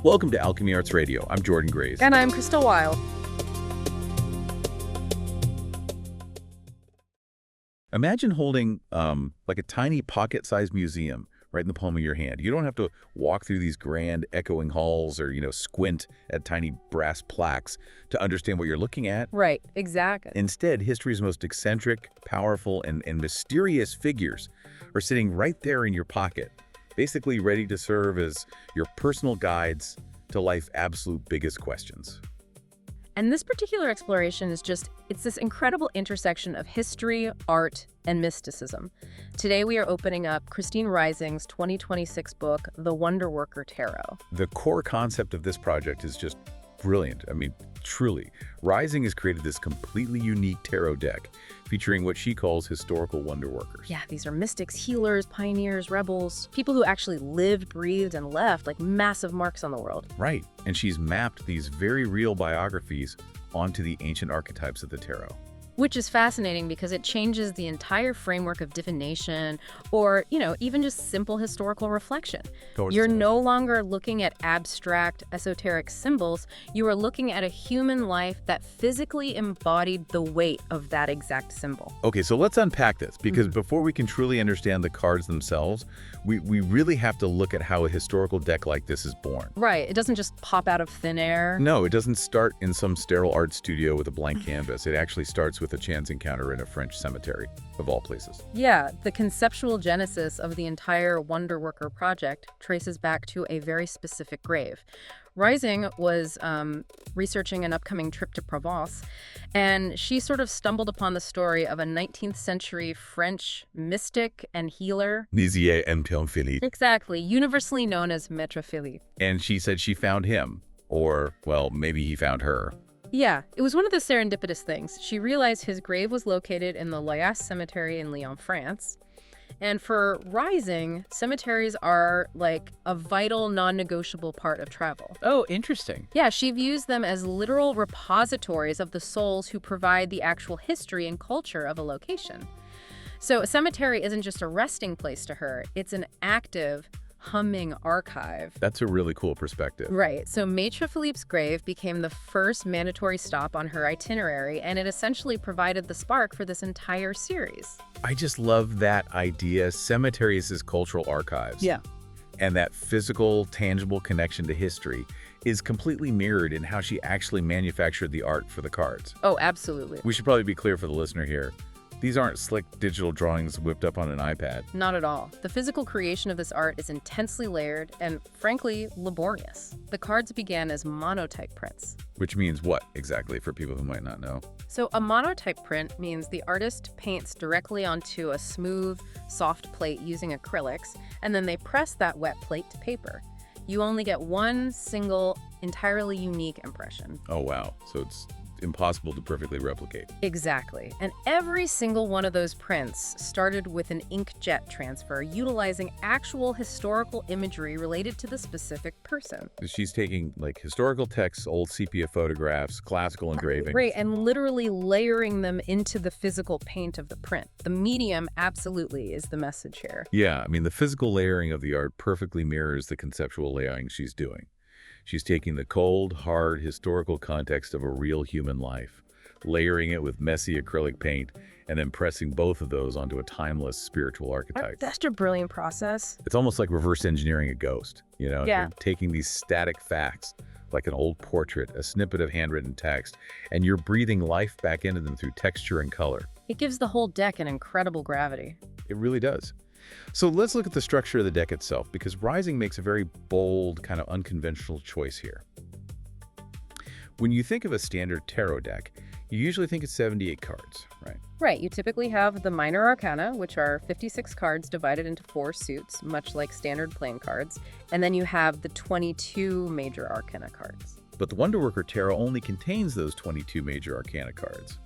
Welcome to Alchemy Arts Radio. I'm Jordan Grace. And I'm Crystal Weil. Imagine holding like a tiny pocket-sized museum right in the palm of your hand. You don't have to walk through these grand echoing halls or, squint at tiny brass plaques to understand what you're looking at. Right, exactly. Instead, history's most eccentric, powerful, and mysterious figures are sitting right there in your pocket, basically ready to serve as your personal guides to life's absolute biggest questions. And this particular exploration is it's this incredible intersection of history, art, and mysticism. Today we are opening up Christine Reising's 2026 book, The Wonder Worker Tarot. The core concept of this project is just brilliant. I mean, truly. Reising has created this completely unique tarot deck featuring what she calls historical wonder workers. Yeah, these are mystics, healers, pioneers, rebels, people who actually lived, breathed, and left like massive marks on the world. Right. And she's mapped these very real biographies onto the ancient archetypes of the tarot. Which is fascinating because it changes the entire framework of divination or, even just simple historical reflection. You're no longer looking at abstract, esoteric symbols. You are looking at a human life that physically embodied the weight of that exact symbol. Okay, so let's unpack this because before we can truly understand the cards themselves, we really have to look at how a historical deck like this is born. Right. It doesn't just pop out of thin air. No, it doesn't start in some sterile art studio with a blank canvas. It actually starts with a chance encounter in a French cemetery, of all places. Yeah, the conceptual genesis of the entire Wonder Worker project traces back to a very specific grave. Reising was researching an upcoming trip to Provence, and she sort of stumbled upon the story of a 19th century French mystic and healer. Nizier and Philippe. Exactly, universally known as Maître Philippe. And she said she found him, or, well, maybe he found her. Yeah, it was one of the serendipitous things. She realized his grave was located in the Loyasse Cemetery in Lyon, France. And for Reising, cemeteries are like a vital, non-negotiable part of travel. Oh, interesting. Yeah, she views them as literal repositories of the souls who provide the actual history and culture of a location. So a cemetery isn't just a resting place to her, it's an active, humming archive. That's a really cool perspective. Right. So Maître Philippe's grave became the first mandatory stop on her itinerary, and it essentially provided the spark for this entire series. I just love that idea. Cemeteries as cultural archives. Yeah. And that physical, tangible connection to history is completely mirrored in how she actually manufactured the art for the cards. Oh, absolutely. We should probably be clear for the listener here. These aren't slick digital drawings whipped up on an iPad. Not at all. The physical creation of this art is intensely layered and, frankly, laborious. The cards began as monotype prints. Which means what, exactly, for people who might not know? So a monotype print means the artist paints directly onto a smooth, soft plate using acrylics, and then they press that wet plate to paper. You only get one single, entirely unique impression. Oh, wow. So it's impossible to perfectly replicate. Exactly. And every single one of those prints started with an inkjet transfer utilizing actual historical imagery related to the specific person. She's taking like historical texts, old sepia photographs, classical engravings. Right, and literally layering them into the physical paint of the print. The medium absolutely is the message here. Yeah, I mean, the physical layering of the art perfectly mirrors the conceptual layering she's doing. She's taking the cold, hard, historical context of a real human life, layering it with messy acrylic paint, and then pressing both of those onto a timeless spiritual archetype. That's a brilliant process. It's almost like reverse engineering a ghost, Yeah. You're taking these static facts, like an old portrait, a snippet of handwritten text, and you're breathing life back into them through texture and color. It gives the whole deck an incredible gravity. It really does. So let's look at the structure of the deck itself, because Reising makes a very bold, kind of unconventional choice here. When you think of a standard tarot deck, you usually think it's 78 cards, right? Right, you typically have the Minor Arcana, which are 56 cards divided into 4 suits, much like standard playing cards, and then you have the 22 Major Arcana cards. But the Wonder Worker Tarot only contains those 22 Major Arcana cards.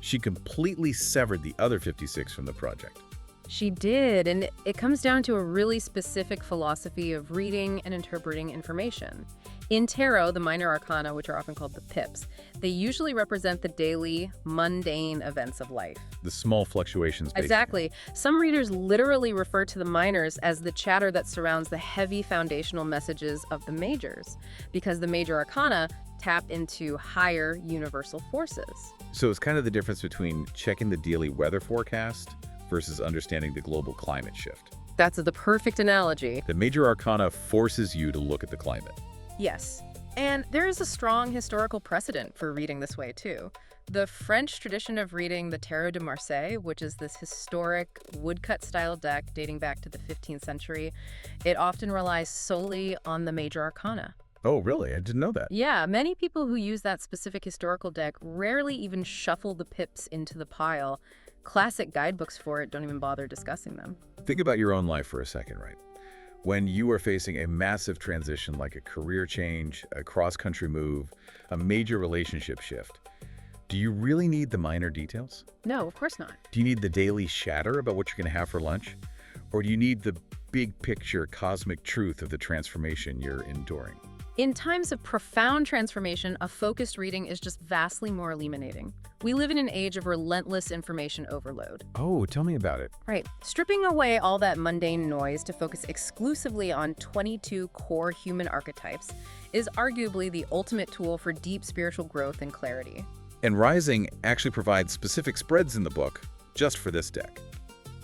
She completely severed the other 56 from the project. She did, and it comes down to a really specific philosophy of reading and interpreting information. In tarot, the minor arcana, which are often called the pips, they usually represent the daily, mundane events of life. The small fluctuations, basically. Exactly. Some readers literally refer to the minors as the chatter that surrounds the heavy foundational messages of the majors, because the major arcana tap into higher universal forces. So it's kind of the difference between checking the daily weather forecast versus understanding the global climate shift. That's the perfect analogy. The major arcana forces you to look at the climate. Yes. And there is a strong historical precedent for reading this way, too. The French tradition of reading the Tarot de Marseille, which is this historic woodcut-style deck dating back to the 15th century, it often relies solely on the major arcana. Oh, really? I didn't know that. Yeah, many people who use that specific historical deck rarely even shuffle the pips into the pile. Classic guidebooks for it don't even bother discussing them. Think about your own life for a second, right? When you are facing a massive transition like a career change, a cross-country move, a major relationship shift, do you really need the minor details? No, of course not. Do you need the daily chatter about what you're going to have for lunch? Or do you need the big picture cosmic truth of the transformation you're enduring? In times of profound transformation, a focused reading is just vastly more illuminating. We live in an age of relentless information overload. Oh, tell me about it. Right. Stripping away all that mundane noise to focus exclusively on 22 core human archetypes is arguably the ultimate tool for deep spiritual growth and clarity. And Rising actually provides specific spreads in the book just for this deck.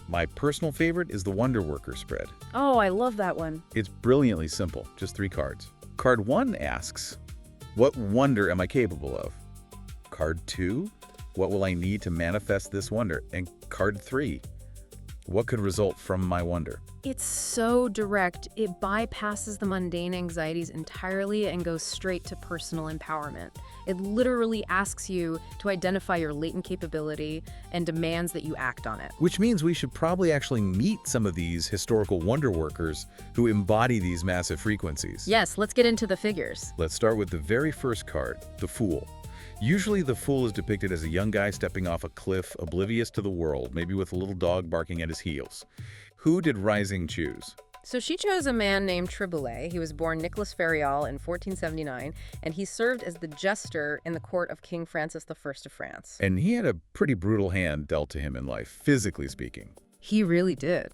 My personal favorite is the Wonder Worker spread. Oh, I love that one. It's brilliantly simple, just 3 cards. Card 1 asks, what wonder am I capable of? Card 2, what will I need to manifest this wonder? And card 3, what could result from my wonder? It's so direct. It bypasses the mundane anxieties entirely and goes straight to personal empowerment. It literally asks you to identify your latent capability and demands that you act on it. Which means we should probably actually meet some of these historical wonder workers who embody these massive frequencies. Yes, let's get into the figures. Let's start with the very first card, the Fool. Usually the Fool is depicted as a young guy stepping off a cliff, oblivious to the world, maybe with a little dog barking at his heels. Who did Rising choose? So she chose a man named Triboulet. He was born Nicolas Ferial in 1479, and he served as the jester in the court of King Francis I of France. And he had a pretty brutal hand dealt to him in life, physically speaking. He really did.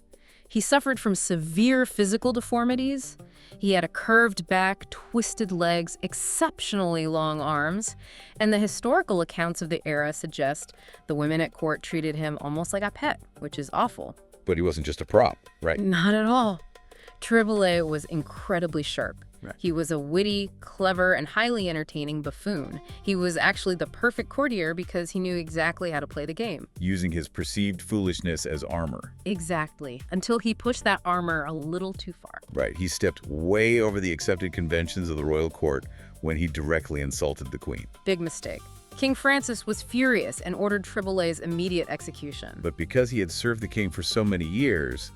He suffered from severe physical deformities. He had a curved back, twisted legs, exceptionally long arms, and the historical accounts of the era suggest the women at court treated him almost like a pet, which is awful. But he wasn't just a prop, right? Not at all. Triboulet was incredibly sharp. Right. He was a witty, clever, and highly entertaining buffoon. He was actually the perfect courtier because he knew exactly how to play the game. Using his perceived foolishness as armor. Exactly, until he pushed that armor a little too far. Right, he stepped way over the accepted conventions of the royal court when he directly insulted the queen. Big mistake. King Francis was furious and ordered Triboulet's immediate execution. But because he had served the king for so many years,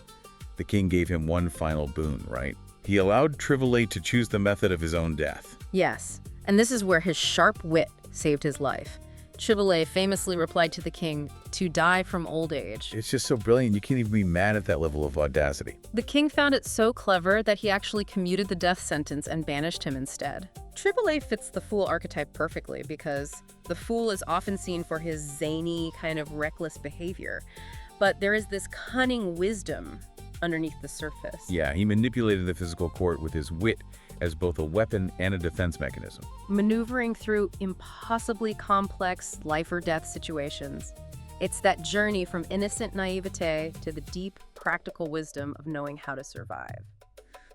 the king gave him one final boon, right? He allowed Triboulet to choose the method of his own death. Yes, and this is where his sharp wit saved his life. Triboulet famously replied to the king, "To die from old age." It's just so brilliant, you can't even be mad at that level of audacity. The king found it so clever that he actually commuted the death sentence and banished him instead. Triboulet fits the fool archetype perfectly because the fool is often seen for his zany, kind of reckless behavior. But there is this cunning wisdom underneath the surface. Yeah, he manipulated the physical court with his wit as both a weapon and a defense mechanism. Maneuvering through impossibly complex life or death situations. It's that journey from innocent naivete to the deep, practical wisdom of knowing how to survive.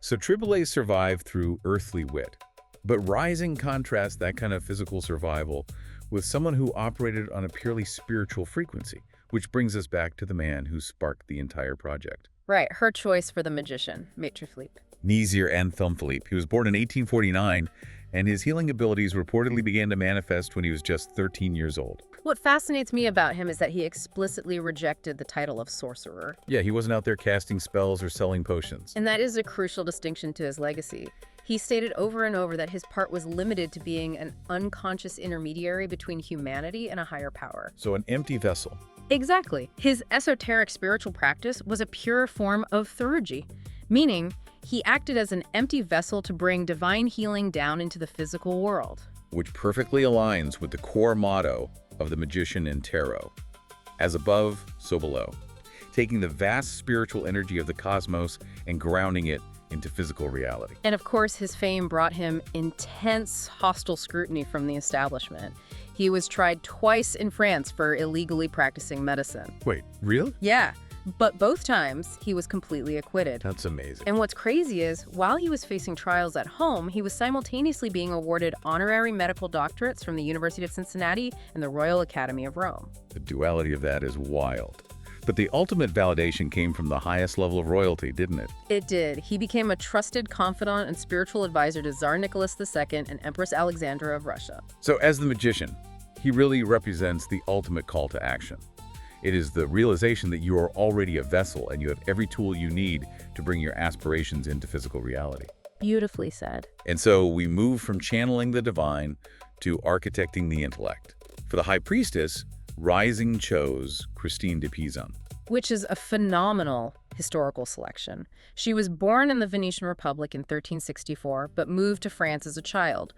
So Triboulet survived through earthly wit. But Rising contrasts that kind of physical survival with someone who operated on a purely spiritual frequency, which brings us back to the man who sparked the entire project. Right, her choice for the magician, Major Philippe. Nizier Anthelme Philippe. He was born in 1849, and his healing abilities reportedly began to manifest when he was just 13 years old. What fascinates me about him is that he explicitly rejected the title of sorcerer. Yeah, he wasn't out there casting spells or selling potions. And that is a crucial distinction to his legacy. He stated over and over that his part was limited to being an unconscious intermediary between humanity and a higher power. So an empty vessel. Exactly. His esoteric spiritual practice was a pure form of theurgy, meaning He acted as an empty vessel to bring divine healing down into the physical world. Which perfectly aligns with the core motto of the magician in tarot. As above, so below. Taking the vast spiritual energy of the cosmos and grounding it into physical reality. And of course, his fame brought him intense hostile scrutiny from the establishment. He was tried twice in France for illegally practicing medicine. Wait, real? Yeah, but both times he was completely acquitted. That's amazing. And what's crazy is, while he was facing trials at home, he was simultaneously being awarded honorary medical doctorates from the University of Cincinnati and the Royal Academy of Rome. The duality of that is wild. But the ultimate validation came from the highest level of royalty, didn't it? It did. He became a trusted confidant and spiritual advisor to Tsar Nicholas II and Empress Alexandra of Russia. So as the magician, he really represents the ultimate call to action. It is the realization that you are already a vessel and you have every tool you need to bring your aspirations into physical reality. Beautifully said. And so we move from channeling the divine to architecting the intellect. For the high priestess, Reising chose Christine de Pizan. Which is a phenomenal historical selection. She was born in the Venetian Republic in 1364, but moved to France as a child.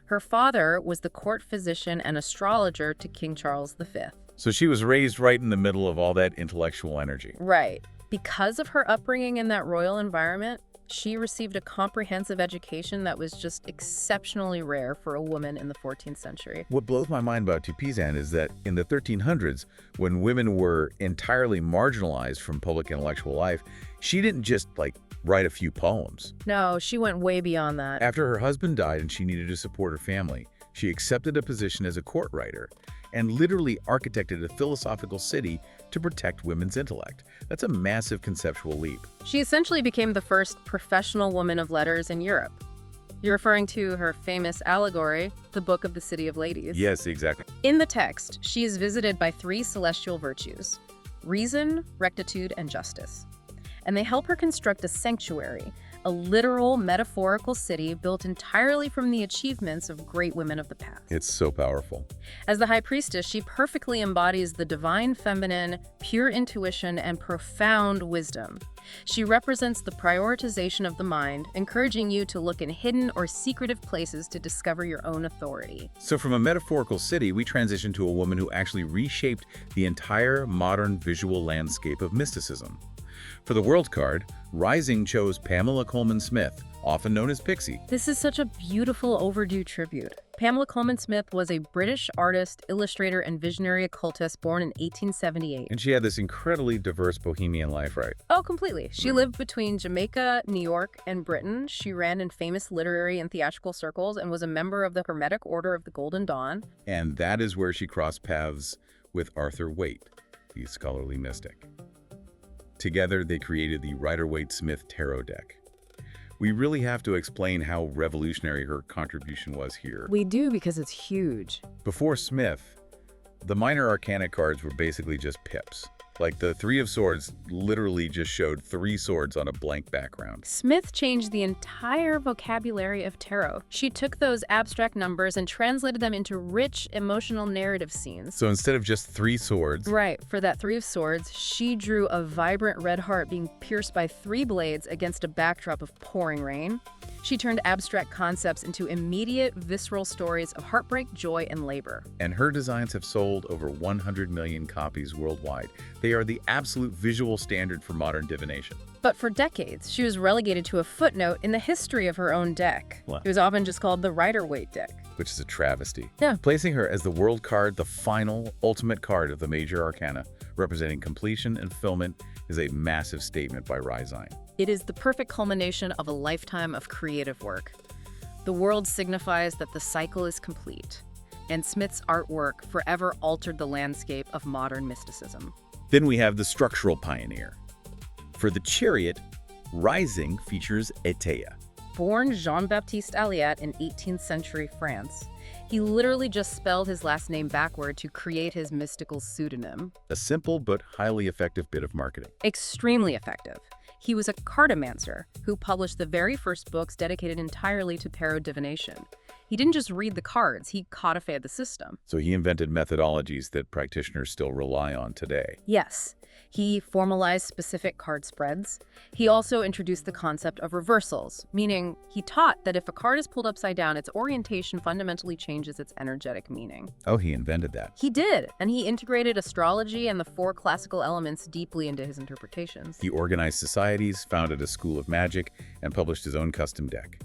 Her father was the court physician and astrologer to King Charles V. So she was raised right in the middle of all that intellectual energy. Right. Because of her upbringing in that royal environment, she received a comprehensive education that was just exceptionally rare for a woman in the 14th century. What blows my mind about de Pizan is that in the 1300s, when women were entirely marginalized from public intellectual life, she didn't just, write a few poems. No, she went way beyond that. After her husband died and she needed to support her family, she accepted a position as a court writer and literally architected a philosophical city to protect women's intellect. That's a massive conceptual leap. She essentially became the first professional woman of letters in Europe. You're referring to her famous allegory, the Book of the City of Ladies. Yes, exactly. In the text, she is visited by three celestial virtues: reason, rectitude, and justice. And they help her construct a sanctuary, a literal, metaphorical city built entirely from the achievements of great women of the past. It's so powerful. As the High Priestess, she perfectly embodies the divine feminine, pure intuition, and profound wisdom. She represents the prioritization of the mind, encouraging you to look in hidden or secretive places to discover your own authority. So from a metaphorical city, we transition to a woman who actually reshaped the entire modern visual landscape of mysticism. For the World card, Reising chose Pamela Colman Smith, often known as Pixie. This is such a beautiful overdue tribute. Pamela Colman Smith was a British artist, illustrator, and visionary occultist born in 1878. And she had this incredibly diverse bohemian life, right? Oh, completely. She lived between Jamaica, New York, and Britain. She ran in famous literary and theatrical circles and was a member of the Hermetic Order of the Golden Dawn. And that is where she crossed paths with Arthur Waite, the scholarly mystic. Together, they created the Rider-Waite-Smith Tarot deck. We really have to explain how revolutionary her contribution was here. We do, because it's huge. Before Smith, the Minor Arcana cards were basically just pips. Like the Three of Swords literally just showed three swords on a blank background. Smith changed the entire vocabulary of tarot. She took those abstract numbers and translated them into rich, emotional narrative scenes. So instead of just three swords... Right, for that Three of Swords, she drew a vibrant red heart being pierced by three blades against a backdrop of pouring rain. She turned abstract concepts into immediate, visceral stories of heartbreak, joy, and labor. And her designs have sold over 100 million copies worldwide. They are the absolute visual standard for modern divination. But for decades, she was relegated to a footnote in the history of her own deck. What? It was often just called the Rider-Waite deck. Which is a travesty. Yeah. Placing her as the World card, the final, ultimate card of the Major Arcana, representing completion and fulfillment, is a massive statement by Reising. It is the perfect culmination of a lifetime of creative work. The world signifies that the cycle is complete, and Smith's artwork forever altered the landscape of modern mysticism. Then we have the structural pioneer. For the Chariot, Reising features Etea. Born Jean-Baptiste Alliot in 18th century France, he literally just spelled his last name backward to create his mystical pseudonym. A simple but highly effective bit of marketing. Extremely effective. He was a cartomancer who published the very first books dedicated entirely to tarot divination. He didn't just read the cards, he codified the system. So he invented methodologies that practitioners still rely on today. Yes. He formalized specific card spreads. He also introduced the concept of reversals, meaning he taught that if a card is pulled upside down, its orientation fundamentally changes its energetic meaning. Oh, he invented that. He did, and he integrated astrology and the 4 classical elements deeply into his interpretations. He organized societies, founded a school of magic, and published his own custom deck.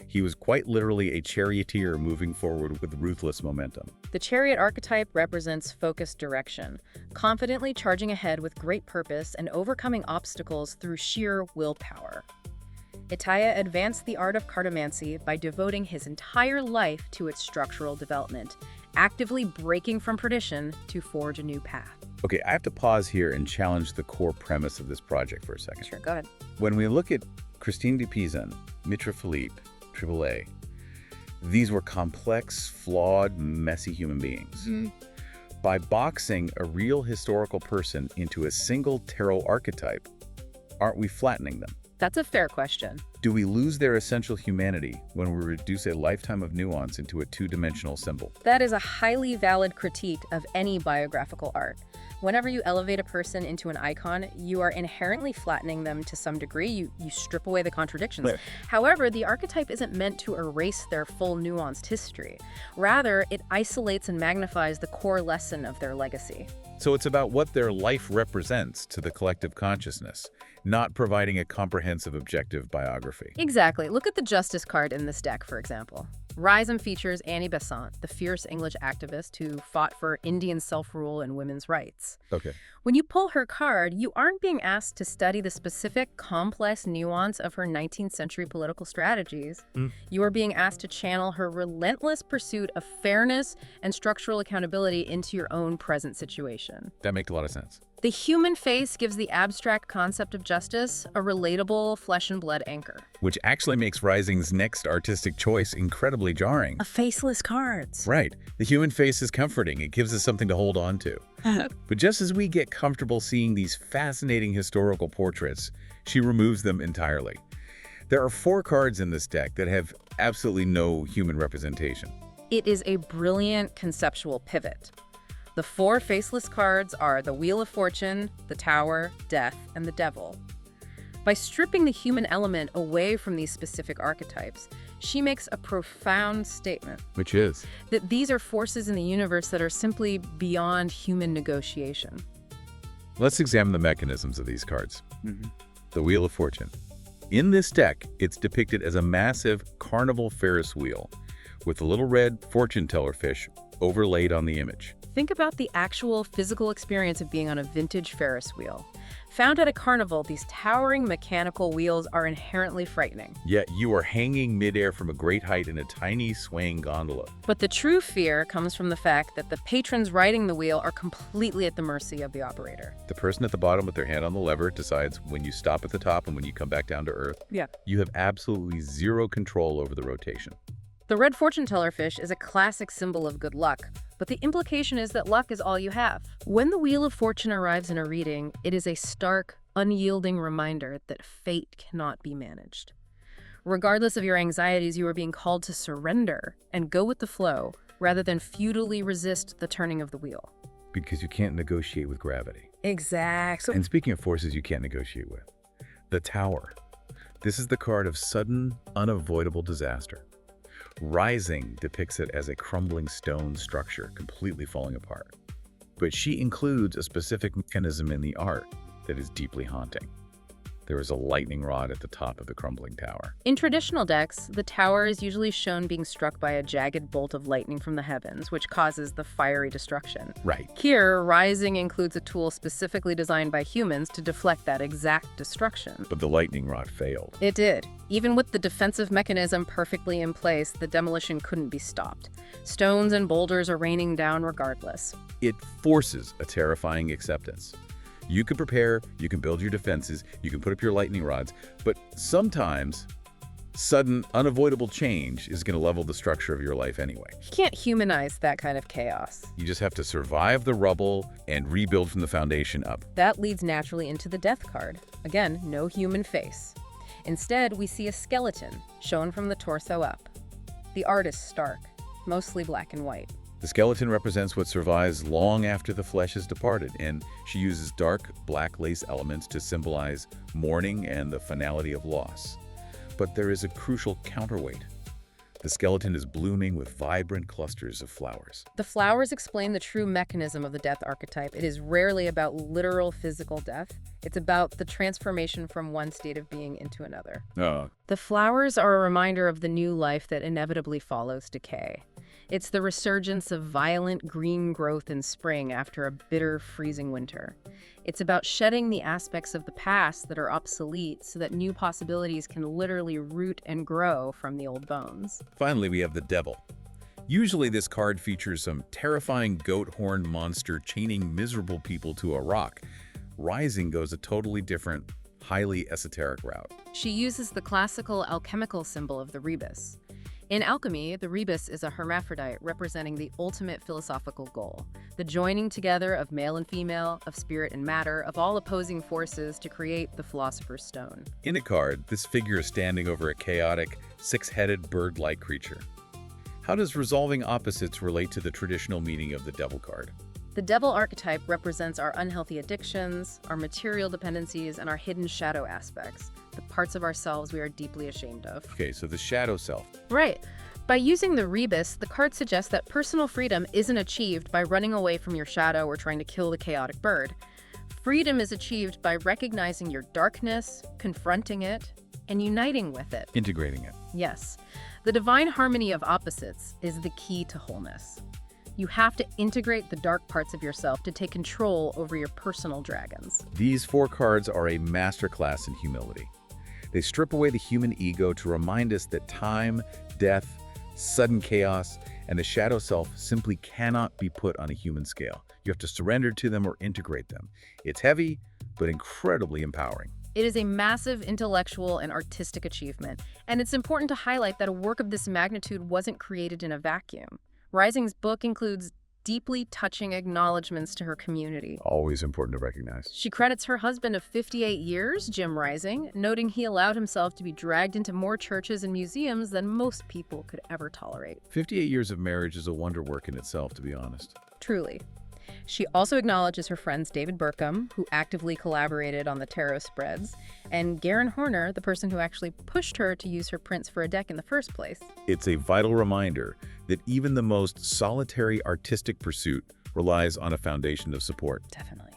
He was quite literally a charioteer moving forward with ruthless momentum. The chariot archetype represents focused direction, confidently charging ahead with great purpose and overcoming obstacles through sheer willpower. Itaya advanced the art of cartomancy by devoting his entire life to its structural development, actively breaking from tradition to forge a new path. Okay, I have to pause here and challenge the core premise of this project for a second. Sure, go ahead. When we look at Christine de Pizan, Mitra Philippe, AAA, these were complex, flawed, messy human beings. By boxing a real historical person into a single tarot archetype, aren't we flattening them? That's a fair question. Do we lose their essential humanity when we reduce a lifetime of nuance into a two-dimensional symbol? That is a highly valid critique of any biographical art. Whenever you elevate a person into an icon, you are inherently flattening them to some degree. You strip away the contradictions. Right. However, the archetype isn't meant to erase their full nuanced history. Rather, it isolates and magnifies the core lesson of their legacy. So it's about what their life represents to the collective consciousness, not providing a comprehensive objective biography. Exactly. Look at the Justice card in this deck, for example. Rising features Annie Besant, the fierce English activist who fought for Indian self-rule and women's rights. Okay. When you pull her card, you aren't being asked to study the specific, complex nuance of her 19th century political strategies. You are being asked to channel her relentless pursuit of fairness and structural accountability into your own present situation. That makes a lot of sense. The human face gives the abstract concept of justice a relatable flesh and blood anchor. Which actually makes Rising's next artistic choice incredibly jarring. A faceless cards. Right. The human face is comforting. It gives us something to hold on to. But just as we get comfortable seeing these fascinating historical portraits, she removes them entirely. There are 4 cards in this deck that have absolutely no human representation. It is a brilliant conceptual pivot. The 4 faceless cards are the Wheel of Fortune, the Tower, Death, and the Devil. By stripping the human element away from these specific archetypes, she makes a profound statement. Which is? That these are forces in the universe that are simply beyond human negotiation. Let's examine the mechanisms of these cards. The Wheel of Fortune. In this deck, it's depicted as a massive carnival Ferris wheel with a little red fortune teller fish overlaid on the image. Think about the actual physical experience of being on a vintage Ferris wheel. Found at a carnival, these towering mechanical wheels are inherently frightening. Yet you are hanging midair from a great height in a tiny swaying gondola. But the true fear comes from the fact that the patrons riding the wheel are completely at the mercy of the operator. The person at the bottom with their hand on the lever decides when you stop at the top and when you come back down to earth. Yeah. You have absolutely zero control over the rotation. The red fortune teller fish is a classic symbol of good luck, but the implication is that luck is all you have. When the Wheel of Fortune arrives in a reading, it is a stark, unyielding reminder that fate cannot be managed. Regardless of your anxieties, you are being called to surrender and go with the flow rather than futilely resist the turning of the wheel. Because you can't negotiate with gravity. Exactly. And speaking of forces you can't negotiate with, the Tower. This is the card of sudden, unavoidable disaster. Rising depicts it as a crumbling stone structure completely falling apart. But she includes a specific mechanism in the art that is deeply haunting. There is a lightning rod at the top of the crumbling tower. In traditional decks, the tower is usually shown being struck by a jagged bolt of lightning from the heavens, which causes the fiery destruction. Right. Here, Rising includes a tool specifically designed by humans to deflect that exact destruction. But the lightning rod failed. It did. Even with the defensive mechanism perfectly in place, the demolition couldn't be stopped. Stones and boulders are raining down regardless. It forces a terrifying acceptance. You can prepare, you can build your defenses, you can put up your lightning rods, but sometimes sudden, unavoidable change is going to level the structure of your life anyway. You can't humanize that kind of chaos. You just have to survive the rubble and rebuild from the foundation up. That leads naturally into the Death card. Again, no human face. Instead, we see a skeleton, shown from the torso up. The art is stark, mostly black and white. The skeleton represents what survives long after the flesh has departed, and she uses dark black lace elements to symbolize mourning and the finality of loss. But there is a crucial counterweight. The skeleton is blooming with vibrant clusters of flowers. The flowers explain the true mechanism of the death archetype. It is rarely about literal physical death. It's about the transformation from one state of being into another. The flowers are a reminder of the new life that inevitably follows decay. It's the resurgence of violent green growth in spring after a bitter, freezing winter. It's about shedding the aspects of the past that are obsolete so that new possibilities can literally root and grow from the old bones. Finally, we have the devil. Usually this card features some terrifying goat-horned monster chaining miserable people to a rock. Rising goes a totally different, highly esoteric route. She uses the classical alchemical symbol of the rebus. In alchemy, the rebus is a hermaphrodite representing the ultimate philosophical goal, the joining together of male and female, of spirit and matter, of all opposing forces to create the philosopher's stone. In a card, this figure is standing over a chaotic, six-headed bird-like creature. How does resolving opposites relate to the traditional meaning of the devil card? The devil archetype represents our unhealthy addictions, our material dependencies, and our hidden shadow aspects, the parts of ourselves we are deeply ashamed of. Okay, so the shadow self. Right. By using the rebus, the card suggests that personal freedom isn't achieved by running away from your shadow or trying to kill the chaotic bird. Freedom is achieved by recognizing your darkness, confronting it, and uniting with it. Integrating it. Yes. The divine harmony of opposites is the key to wholeness. You have to integrate the dark parts of yourself to take control over your personal dragons. These 4 cards are a masterclass in humility. They strip away the human ego to remind us that time, death, sudden chaos, and the shadow self simply cannot be put on a human scale. You have to surrender to them or integrate them. It's heavy, but incredibly empowering. It is a massive intellectual and artistic achievement, and it's important to highlight that a work of this magnitude wasn't created in a vacuum. Rising's book includes deeply touching acknowledgments to her community. Always important to recognize. She credits her husband of 58 years, Jim Rising, noting he allowed himself to be dragged into more churches and museums than most people could ever tolerate. 58 years of marriage is a wonder work in itself, to be honest. Truly. She also acknowledges her friends David Burkham, who actively collaborated on the tarot spreads, and Garen Horner, the person who actually pushed her to use her prints for a deck in the first place. It's a vital reminder that even the most solitary artistic pursuit relies on a foundation of support. Definitely.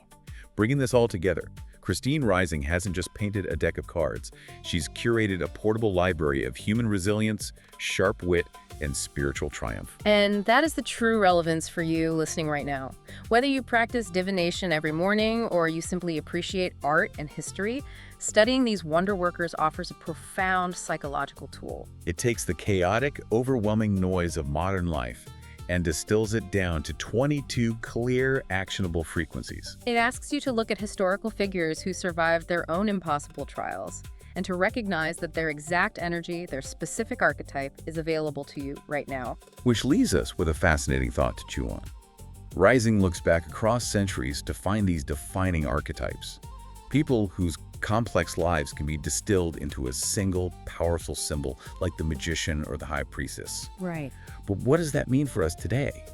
Bringing this all together, Christine Reising hasn't just painted a deck of cards. She's curated a portable library of human resilience, sharp wit, and spiritual triumph. And that is the true relevance for you listening right now. Whether you practice divination every morning or you simply appreciate art and history, studying these wonder workers offers a profound psychological tool. It takes the chaotic, overwhelming noise of modern life and distills it down to 22 clear, actionable frequencies. It asks you to look at historical figures who survived their own impossible trials and to recognize that their exact energy, their specific archetype, is available to you right now. Which leaves us with a fascinating thought to chew on. Rising looks back across centuries to find these defining archetypes. People whose complex lives can be distilled into a single, powerful symbol like the magician or the high priestess. Right. But what does that mean for us today?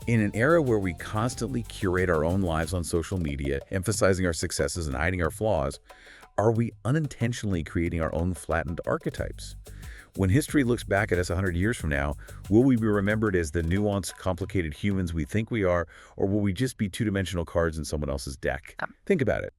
In an era where we constantly curate our own lives on social media, emphasizing our successes and hiding our flaws, are we unintentionally creating our own flattened archetypes? When history looks back at us 100 years from now, will we be remembered as the nuanced, complicated humans we think we are, or will we just be two-dimensional cards in someone else's deck? Think about it.